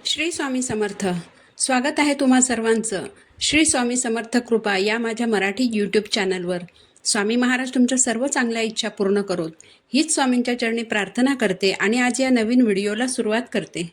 श्री स्वामी समर्थ. स्वागत आहे तुम्हा सर्वांचं श्री स्वामी समर्थ कृपा या माझ्या मराठी यूट्यूब चॅनलवर. स्वामी महाराज तुमच्या सर्व चांगल्या इच्छा पूर्ण करोत हीच स्वामींच्या चरणी प्रार्थना करते आणि आज या नवीन व्हिडिओला सुरुवात करते.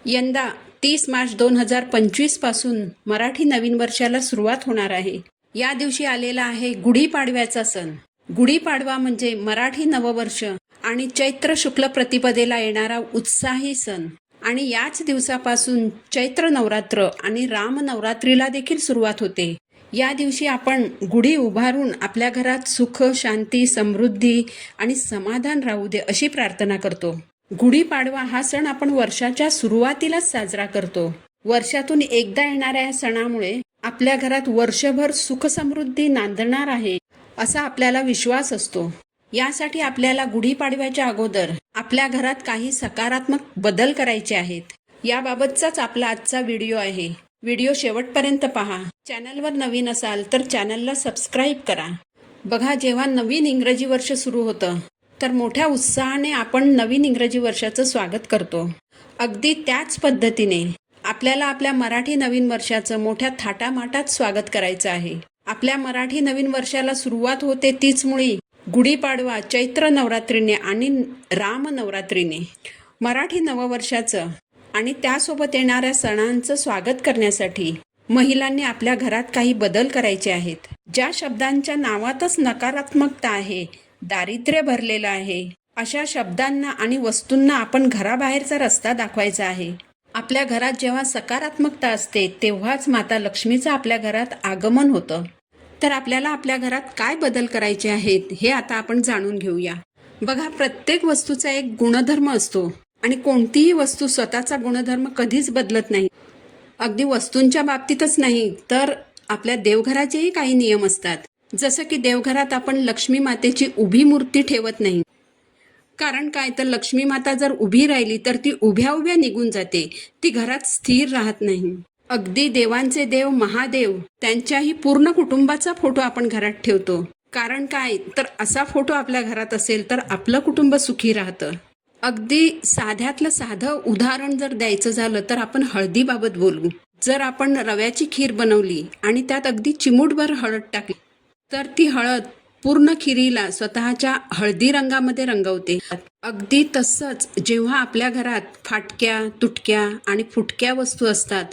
यंदा 30 मार्च 2025 पासून मराठी नवीन वर्षाला सुरुवात होणार आहे. या दिवशी आलेला आहे गुढीपाडव्याचा सण. गुढीपाडवा म्हणजे मराठी नववर्ष आणि चैत्र शुक्ल प्रतिपदेला येणारा उत्साही सण. आणि याच दिवसापासून चैत्र नवरात्र आणि राम नवरात्रीला देखील सुरुवात होते. या दिवशी आपण गुढी उभारून आपल्या घरात सुख, शांती, समृद्धी आणि समाधान राहू दे अशी प्रार्थना करतो. गुढीपाडवा हा सण आपण वर्षाच्या सुरुवातीलाच साजरा करतो. वर्षातून एकदा येणाऱ्या या सणामुळे आपल्या घरात वर्षभर सुख समृद्धी नांदणार आहे असा आपल्याला विश्वास असतो. यासाठी आपल्याला गुढीपाडव्याच्या अगोदर आपल्या घरात काही सकारात्मक बदल करायचे आहेत. याबाबतचाच आपला आजचा व्हिडिओ आहे. व्हिडिओ शेवटपर्यंत पहा. चॅनलवर नवीन असाल तर चॅनलला सबस्क्राईब करा. बघा, जेव्हा नवीन इंग्रजी वर्ष सुरू होतं तर मोठ्या उत्साहाने आपण नवीन इंग्रजी वर्षाचं स्वागत करतो. अगदी त्याच पद्धतीने आपल्याला आपल्या मराठी नवीन वर्षाचं मोठ्या थाटामाटात स्वागत करायचं आहे. आपल्या मराठी नवीन वर्षाला सुरुवात होते तीच मुळी गुढीपाडवा, चैत्र नवरात्रीने आणि राम नवरात्रीने. मराठी नववर्षाचं आणि त्यासोबत येणाऱ्या सणांचं स्वागत करण्यासाठी महिलांनी आपल्या घरात काही बदल करायचे आहेत. ज्या शब्दांच्या नावातच नकारात्मकता आहे, दारिद्र्य भरलेलं आहे, अशा शब्दांना आणि वस्तूंना आपण घराबाहेरचा रस्ता दाखवायचा आहे. आपल्या घरात जेव्हा सकारात्मकता असते तेव्हाच माता लक्ष्मीचं आपल्या घरात आगमन होतं. तर आपल्याला आपल्या घरात काय बदल करायचे आहेत हे आता आपण जाणून घेऊया. बघा, प्रत्येक वस्तूचा एक गुणधर्म असतो आणि कोणतीही वस्तू स्वतःचा गुणधर्म कधीच बदलत नाही. अगदी वस्तूंच्या बाबतीतच नाही तर आपल्या देवघराचेही काही नियम असतात. जसं की देवघरात आपण लक्ष्मी मातेची उभी मूर्ती ठेवत नाही. कारण काय, तर लक्ष्मी माता जर उभी राहिली तर ती उभ्या उभ्या निघून जाते, ती घरात स्थिर राहत नाही. अगदी देवांचे देव महादेव त्यांच्याही पूर्ण कुटुंबाचा फोटो आपण घरात ठेवतो. कारण काय, तर असा फोटो आपल्या घरात असेल तर आपलं कुटुंब सुखी राहतं. अगदी साध्यातलं साधं उदाहरण जर द्यायचं झालं तर आपण हळदीबाबत बोलू. जर आपण रव्याची खीर बनवली आणि त्यात अगदी चिमूटभर हळद टाकली तर ती हळद पूर्ण खिरीला स्वतःच्या हळदी रंगामध्ये रंगवते. अगदी तसंच जेव्हा आपल्या घरात फाटक्या, तुटक्या आणि फुटक्या वस्तू असतात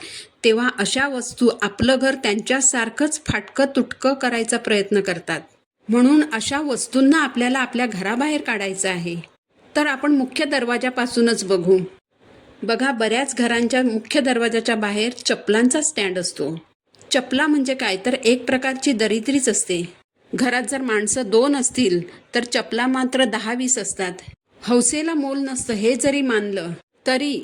तेव्हा अशा वस्तू आपलं घर त्यांच्यासारखंच फाटकं तुटकं करायचा प्रयत्न करतात. म्हणून अशा वस्तूंना आपल्याला आपल्या घराबाहेर काढायचं आहे. तर आपण मुख्य दरवाजापासूनच बघू. बघा, बऱ्याच घरांच्या मुख्य दरवाजाच्या बाहेर चपलांचा स्टँड असतो. चपला म्हणजे काय, तर एक प्रकारची दरिद्रीच असते. घरात जर माणसं 2 असतील तर चपला मात्र 10-20 असतात. हौसेला मोल नसतं हे जरी मानलं तरी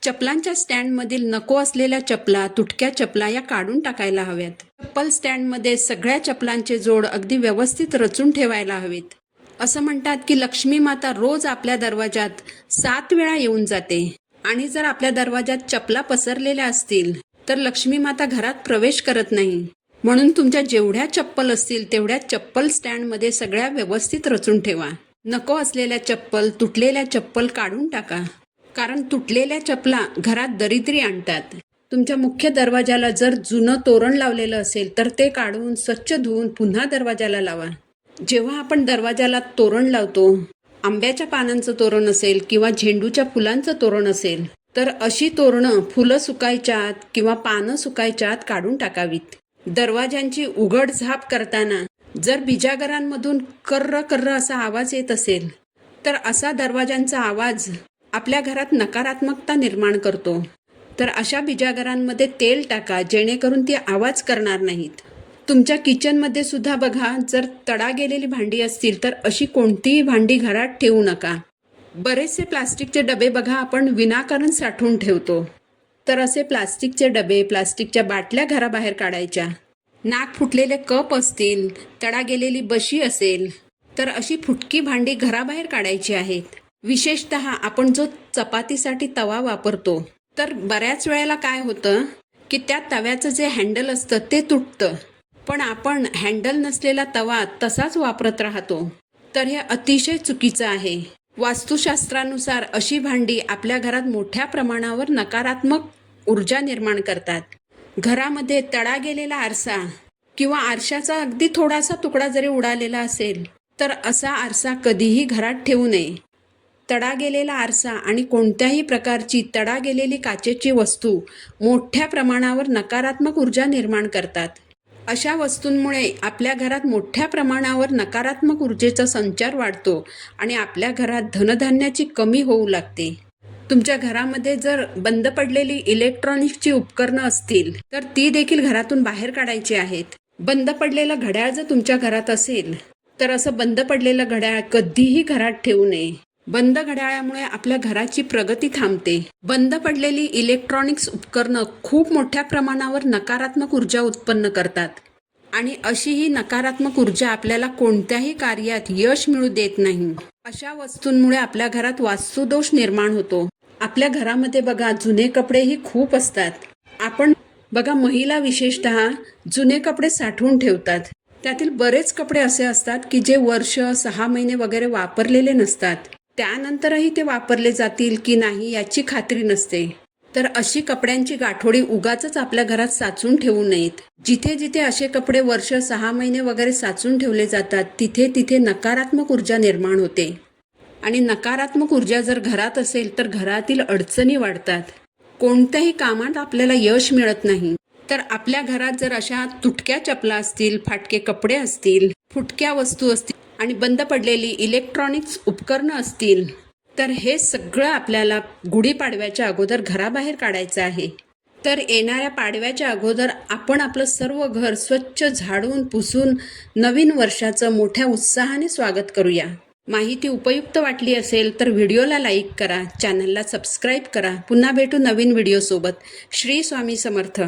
चपलांच्या स्टँडमधील नको असलेल्या चपला, तुटक्या चपला या काढून टाकायला हव्यात. चप्पल स्टँडमध्ये सगळ्या चपलांचे जोड अगदी व्यवस्थित रचून ठेवायला हवेत. असं म्हणतात की लक्ष्मी माता रोज आपल्या दरवाजात 7 वेळा येऊन जाते आणि जर आपल्या दरवाजात चपला पसरलेल्या असतील तर लक्ष्मी माता घरात प्रवेश करत नाही. म्हणून तुमच्या जेवढ्या चप्पल असतील तेवढ्या चप्पल स्टँडमध्ये सगळ्या व्यवस्थित रचून ठेवा. नको असलेल्या चप्पल, तुटलेल्या चप्पल काढून टाका. कारण तुटलेल्या चपला घरात दरिद्री आणतात. तुमच्या मुख्य दरवाजाला जर जुनं तोरण लावलेलं असेल तर ते काढून स्वच्छ धुवून पुन्हा दरवाजाला लावा. जेव्हा आपण दरवाजाला तोरण लावतो, आंब्याच्या पानांचं तोरण असेल किंवा झेंडूच्या फुलांचं तोरण असेल तर अशी तोरणं फुलं सुकायच्या आत किंवा पानं सुकायच्या आत काढून टाकावीत. दरवाजांची उघडझाप करताना जर बिजागरांमधून कर्र कर्र असा आवाज येत असेल तर असा दरवाजांचा आवाज आपल्या घरात नकारात्मकता निर्माण करतो. तर अशा बिजागरांमध्ये तेल टाका जेणेकरून ती आवाज करणार नाहीत. तुमच्या किचनमध्ये सुद्धा बघा, जर तडा गेलेली भांडी असतील तर अशी कोणतीही भांडी घरात ठेवू नका. बरेचसे प्लास्टिकचे डबे बघा आपण विनाकारण साठवून ठेवतो. तर असे प्लास्टिकचे डबे, प्लास्टिकच्या बाटल्या घराबाहेर काढायच्या. नाक फुटलेले कप असतील, तडा गेलेली बशी असेल तर अशी फुटकी भांडी घराबाहेर काढायची आहेत. विशेषतः आपण जो चपातीसाठी तवा वापरतो तर बऱ्याच वेळेला काय होतं की त्या तव्याचं जे हँडल असतं ते तुटतं, पण आपण हँडल नसलेला तवा तसाच वापरत राहतो. तर हे अतिशय चुकीचं आहे. वास्तुशास्त्रानुसार अशी भांडी आपल्या घरात मोठ्या प्रमाणावर नकारात्मक ऊर्जा निर्माण करतात. घरामध्ये तडा गेलेला आरसा किंवा आरशाचा अगदी थोडासा तुकडा जरी उडालेला असेल तर असा आरसा कधीही घरात ठेवू नये. तडा गेलेला आरसा आणि कोणत्याही प्रकारची तडा गेलेली काचेची वस्तू मोठ्या प्रमाणावर नकारात्मक ऊर्जा निर्माण करतात. अशा वस्तूंमुळे आपल्या घरात मोठ्या प्रमाणावर नकारात्मक ऊर्जेचा संचार वाढतो आणि आपल्या घरात धनधान्याची कमी होऊ लागते. तुमच्या घरामध्ये जर बंद पडलेली इलेक्ट्रॉनिक्सची उपकरणं असतील तर ती देखील घरातून बाहेर काढायची आहेत. बंद पडलेलं घड्याळ जर तुमच्या घरात असेल तर असं बंद पडलेलं घड्याळ कधीही घरात ठेवू नये. बंद घड्याळामुळे आपल्या घराची प्रगती थांबते. बंद पडलेली इलेक्ट्रॉनिक्स उपकरणं खूप मोठ्या प्रमाणावर नकारात्मक ऊर्जा उत्पन्न करतात आणि अशी ही नकारात्मक ऊर्जा आपल्याला कोणत्याही कार्यात यश मिळू देत नाही. अशा वस्तूंमुळे आपल्या घरात वास्तुदोष निर्माण होतो. आपल्या घरामध्ये बघा जुने कपडेही खूप असतात. आपण बघा महिला विशेषतः जुने कपडे साठवून ठेवतात. त्यातील बरेच कपडे असे असतात की जे वर्ष 6 महिने वगैरे वापरलेले नसतात. त्यानंतरही ते वापरले जातील की नाही याची खात्री नसते. तर अशी कपड्यांची गाठोडी उगाचच आपल्या घरात साचून ठेवू नयेत. जिथे जिथे असे कपडे वर्ष 6 महिने वगैरे साचून ठेवले जातात तिथे तिथे नकारात्मक ऊर्जा निर्माण होते आणि नकारात्मक ऊर्जा जर घरात असेल तर घरातील अडचणी वाढतात. कोणत्याही कामात आपल्याला यश मिळत नाही. तर आपल्या घरात जर अशा तुटक्या चपला असतील, फाटके कपडे असतील, फुटक्या वस्तू असतील आणि बंद पडलेली इलेक्ट्रॉनिक्स उपकरणं असतील तर हे सगळं आपल्याला गुढीपाडव्याच्या अगोदर घराबाहेर काढायचं आहे. तर येणाऱ्या पाडव्याच्या अगोदर आपण आपलं सर्व घर स्वच्छ झाडून पुसून नवीन वर्षाचं मोठ्या उत्साहाने स्वागत करूया. माहिती उपयुक्त वाटली असेल तर व्हिडिओला लाईक करा, चॅनलला सबस्क्राईब करा. पुन्हा भेटू नवीन व्हिडिओसोबत. श्री स्वामी समर्थ.